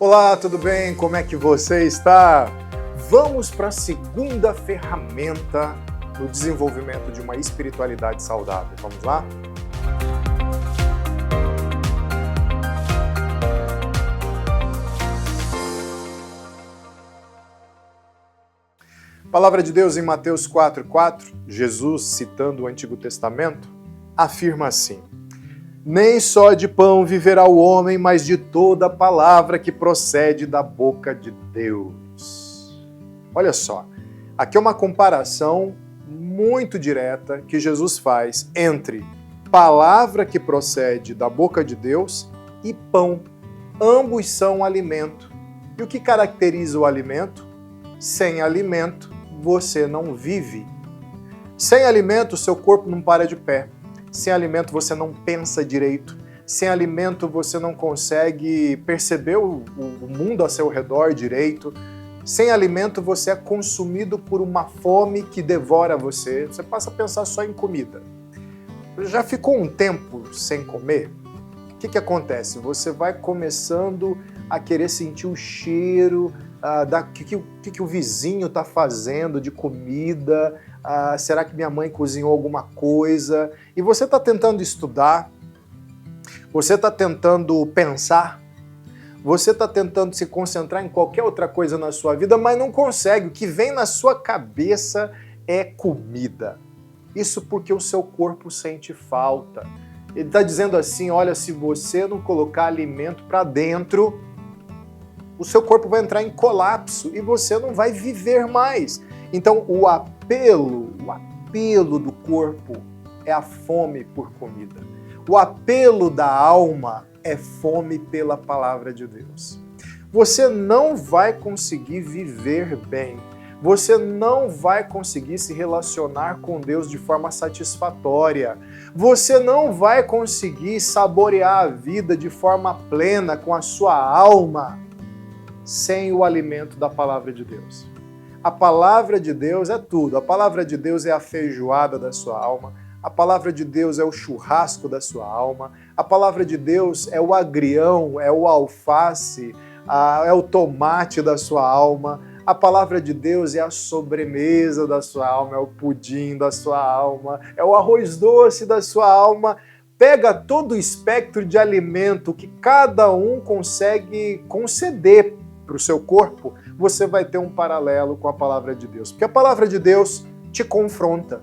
Olá, tudo bem? Como é que você está? Vamos para a segunda ferramenta no desenvolvimento de uma espiritualidade saudável. Vamos lá? Palavra de Deus em Mateus 4,4, Jesus, citando o Antigo Testamento, afirma assim: nem só de pão viverá o homem, mas de toda palavra que procede da boca de Deus. Olha só, aqui é uma comparação muito direta que Jesus faz entre palavra que procede da boca de Deus e pão. Ambos são alimento. E o que caracteriza o alimento? Sem alimento, você não vive. Sem alimento, seu corpo não para de pé. Sem alimento você não pensa direito. Sem alimento você não consegue perceber o mundo ao seu redor direito. Sem alimento você é consumido por uma fome que devora você. Você passa a pensar só em comida. Já ficou um tempo sem comer? O que acontece? Você vai começando a querer sentir o cheiro que o vizinho está fazendo de comida. Será que minha mãe cozinhou alguma coisa? E você está tentando estudar, você está tentando pensar, você está tentando se concentrar em qualquer outra coisa na sua vida, mas não consegue. O que vem na sua cabeça é comida. Isso porque o seu corpo sente falta. Ele está dizendo assim, olha, se você não colocar alimento para dentro, o seu corpo vai entrar em colapso e você não vai viver mais. Então, o apelo do corpo é a fome por comida. O apelo da alma é fome pela palavra de Deus. Você não vai conseguir viver bem. Você não vai conseguir se relacionar com Deus de forma satisfatória. Você não vai conseguir saborear a vida de forma plena com a sua alma sem o alimento da palavra de Deus. A palavra de Deus é tudo. A palavra de Deus é a feijoada da sua alma. A palavra de Deus é o churrasco da sua alma. A palavra de Deus é o agrião, é o alface, é o tomate da sua alma. A palavra de Deus é a sobremesa da sua alma, é o pudim da sua alma, é o arroz doce da sua alma. Pega todo o espectro de alimento que cada um consegue conceder para o seu corpo, você vai ter um paralelo com a palavra de Deus. Porque a palavra de Deus te confronta.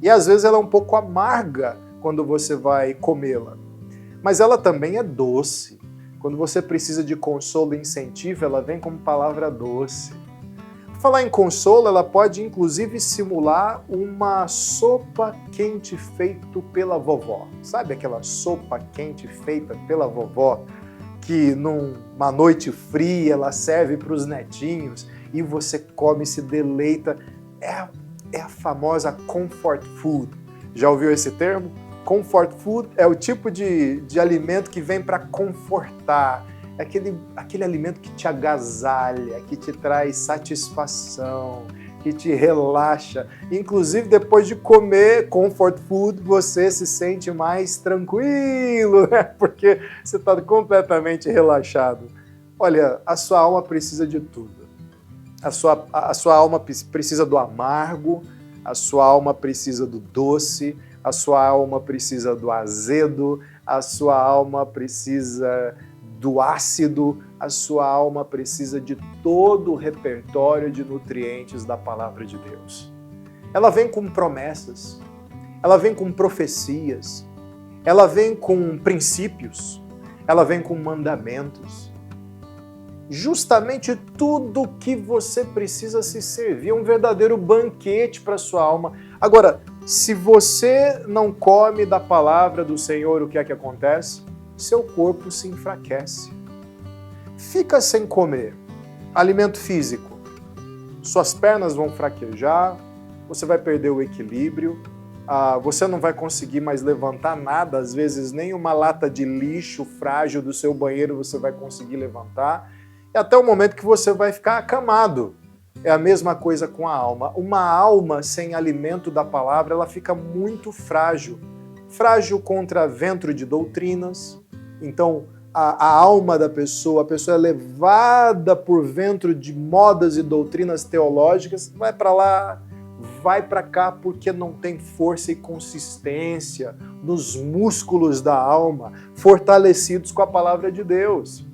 E às vezes ela é um pouco amarga quando você vai comê-la. Mas ela também é doce. Quando você precisa de consolo e incentivo, ela vem como palavra doce. Falar em consolo, ela pode inclusive simular uma sopa quente feita pela vovó. Sabe aquela sopa quente feita pela vovó? Que numa noite fria ela serve para os netinhos e você come e se deleita. É a famosa comfort food. Já ouviu esse termo? Comfort food é o tipo de alimento que vem para confortar. É aquele alimento que te agasalha, que te traz satisfação, que te relaxa. Inclusive, depois de comer comfort food, você se sente mais tranquilo, né? Porque você está completamente relaxado. Olha, a sua alma precisa de tudo. A sua alma precisa do amargo, a sua alma precisa do doce, a sua alma precisa do azedo, a sua alma precisa do ácido, a sua alma precisa de todo o repertório de nutrientes da palavra de Deus. Ela vem com promessas, ela vem com profecias, ela vem com princípios, ela vem com mandamentos. Justamente tudo que você precisa se servir, é um verdadeiro banquete para a sua alma. Agora, se você não come da palavra do Senhor, o que é que acontece? Seu corpo se enfraquece. Fica sem comer. Alimento físico. Suas pernas vão fraquejar, você vai perder o equilíbrio, você não vai conseguir mais levantar nada, às vezes nem uma lata de lixo frágil do seu banheiro você vai conseguir levantar, e até o momento que você vai ficar acamado. É a mesma coisa com a alma. Uma alma sem alimento da palavra, ela fica muito frágil. Frágil contra vento de doutrinas. Então, a alma da pessoa, a pessoa é levada por ventre de modas e doutrinas teológicas, vai para lá, vai para cá, porque não tem força e consistência nos músculos da alma, fortalecidos com a palavra de Deus.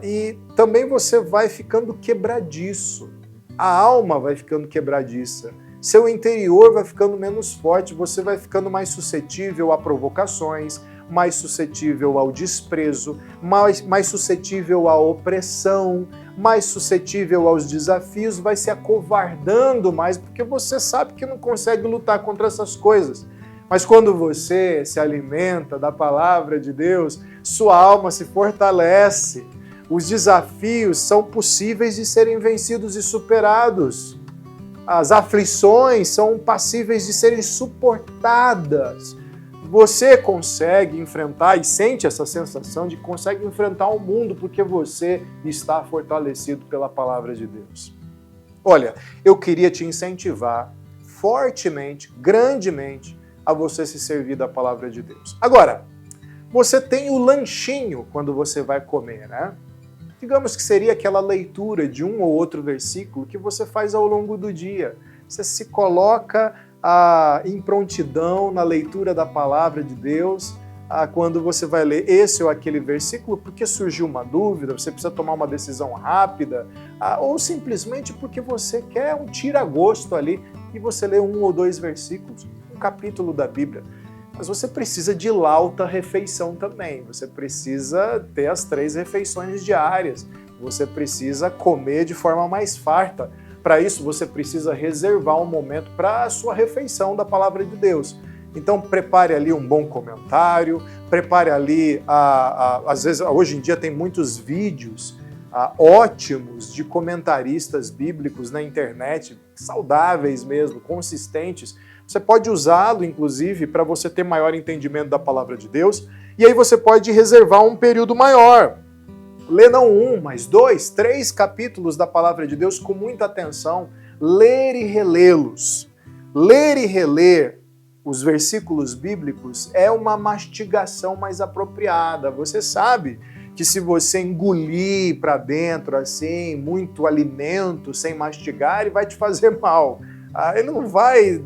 E também você vai ficando quebradiço, a alma vai ficando quebradiça, seu interior vai ficando menos forte, você vai ficando mais suscetível a provocações, mais suscetível ao desprezo, mais suscetível à opressão, mais suscetível aos desafios, vai se acovardando mais, porque você sabe que não consegue lutar contra essas coisas. Mas quando você se alimenta da palavra de Deus, sua alma se fortalece. Os desafios são possíveis de serem vencidos e superados. As aflições são passíveis de serem suportadas. Você consegue enfrentar e sente essa sensação de que consegue enfrentar o mundo porque você está fortalecido pela palavra de Deus. Olha, eu queria te incentivar fortemente, grandemente, a você se servir da palavra de Deus. Agora, você tem o lanchinho quando você vai comer, né? Digamos que seria aquela leitura de um ou outro versículo que você faz ao longo do dia. Você se coloca em prontidão na leitura da palavra de Deus, quando você vai ler esse ou aquele versículo, porque surgiu uma dúvida, você precisa tomar uma decisão rápida, ou simplesmente porque você quer um tira-gosto ali e você lê um ou dois versículos, um capítulo da Bíblia. Mas você precisa de lauta refeição também, você precisa ter as 3 refeições diárias, você precisa comer de forma mais farta. Para isso, você precisa reservar um momento para a sua refeição da palavra de Deus. Então, prepare ali um bom comentário, prepare ali, às vezes, hoje em dia tem muitos vídeos ótimos de comentaristas bíblicos na internet, saudáveis mesmo, consistentes. Você pode usá-lo, inclusive, para você ter maior entendimento da palavra de Deus, e aí você pode reservar um período maior. Lê não 1, mas 2, 3 capítulos da palavra de Deus com muita atenção, ler e relê-los. Ler e reler os versículos bíblicos é uma mastigação mais apropriada. Você sabe que se você engolir para dentro assim, muito alimento sem mastigar, ele vai te fazer mal. Ele não vai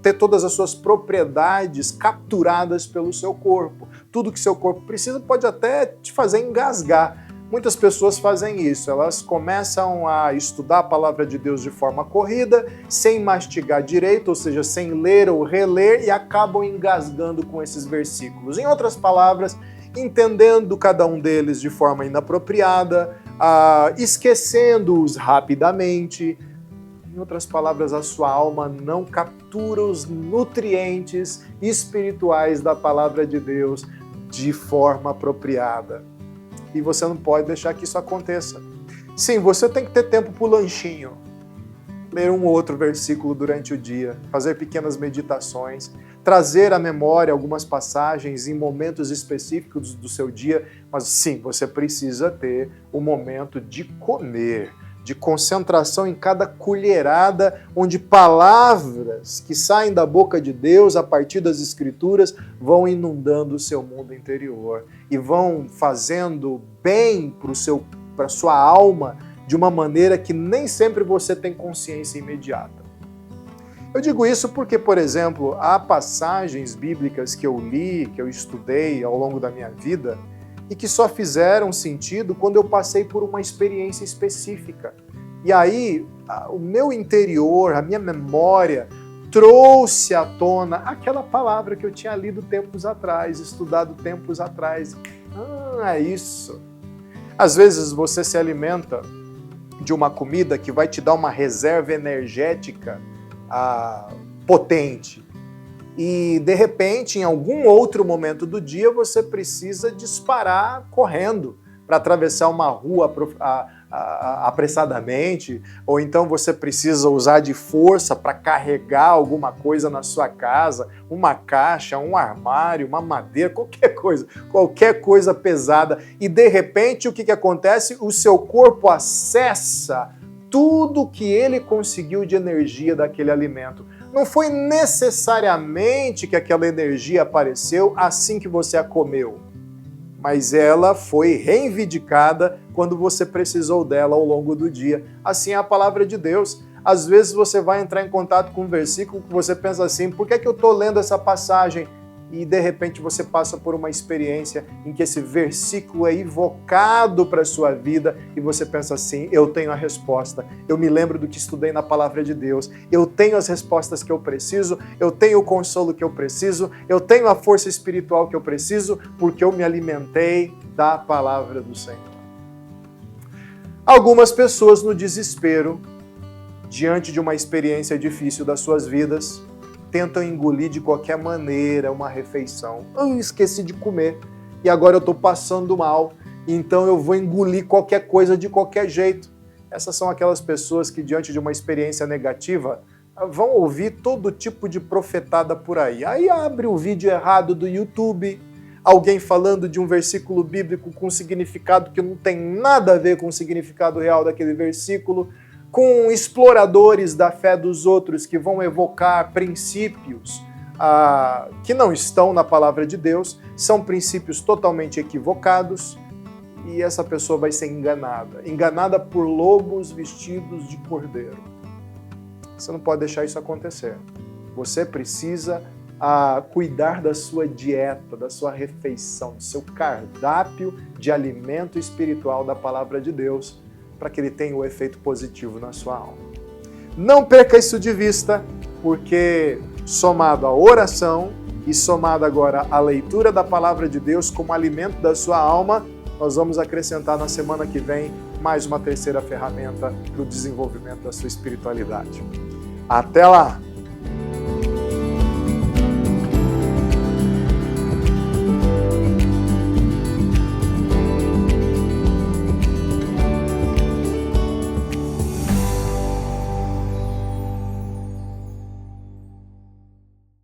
ter todas as suas propriedades capturadas pelo seu corpo. Tudo que seu corpo precisa pode até te fazer engasgar. Muitas pessoas fazem isso, elas começam a estudar a palavra de Deus de forma corrida, sem mastigar direito, ou seja, sem ler ou reler, e acabam engasgando com esses versículos. Em outras palavras, entendendo cada um deles de forma inapropriada, esquecendo-os rapidamente. Em outras palavras, a sua alma não captura os nutrientes espirituais da palavra de Deus de forma apropriada. E você não pode deixar que isso aconteça. Sim, você tem que ter tempo para o lanchinho. Ler um ou outro versículo durante o dia, fazer pequenas meditações, trazer à memória algumas passagens em momentos específicos do seu dia, mas sim, você precisa ter o momento de comer, de concentração em cada colherada, onde palavras que saem da boca de Deus a partir das Escrituras vão inundando o seu mundo interior e vão fazendo bem para a sua alma de uma maneira que nem sempre você tem consciência imediata. Eu digo isso porque, por exemplo, há passagens bíblicas que eu li, que eu estudei ao longo da minha vida, e que só fizeram sentido quando eu passei por uma experiência específica. E aí, o meu interior, a minha memória, trouxe à tona aquela palavra que eu tinha lido tempos atrás, estudado tempos atrás. É isso. Às vezes você se alimenta de uma comida que vai te dar uma reserva energética potente. E, de repente, em algum outro momento do dia, você precisa disparar correndo para atravessar uma rua apressadamente, ou então você precisa usar de força para carregar alguma coisa na sua casa, uma caixa, um armário, uma madeira, qualquer coisa pesada. E, de repente, o que acontece? O seu corpo acessa tudo que ele conseguiu de energia daquele alimento. Não foi necessariamente que aquela energia apareceu assim que você a comeu, mas ela foi reivindicada quando você precisou dela ao longo do dia. Assim é a palavra de Deus. Às vezes você vai entrar em contato com um versículo que você pensa assim, por que eu estou lendo essa passagem? E de repente você passa por uma experiência em que esse versículo é evocado para a sua vida e você pensa assim, eu tenho a resposta, eu me lembro do que estudei na palavra de Deus, eu tenho as respostas que eu preciso, eu tenho o consolo que eu preciso, eu tenho a força espiritual que eu preciso, porque eu me alimentei da palavra do Senhor. Algumas pessoas no desespero, diante de uma experiência difícil das suas vidas, tentam engolir de qualquer maneira uma refeição. Eu esqueci de comer e agora eu estou passando mal, então eu vou engolir qualquer coisa de qualquer jeito. Essas são aquelas pessoas que, diante de uma experiência negativa, vão ouvir todo tipo de profetada por aí. Aí abre o vídeo errado do YouTube, alguém falando de um versículo bíblico com significado que não tem nada a ver com o significado real daquele versículo, com exploradores da fé dos outros que vão evocar princípios que não estão na palavra de Deus, são princípios totalmente equivocados, e essa pessoa vai ser enganada por lobos vestidos de cordeiro. Você não pode deixar isso acontecer. Você precisa cuidar da sua dieta, da sua refeição, do seu cardápio de alimento espiritual da palavra de Deus, para que ele tenha o efeito positivo na sua alma. Não perca isso de vista, porque somado à oração e somado agora à leitura da palavra de Deus como alimento da sua alma, nós vamos acrescentar na semana que vem mais uma terceira ferramenta para o desenvolvimento da sua espiritualidade. Até lá!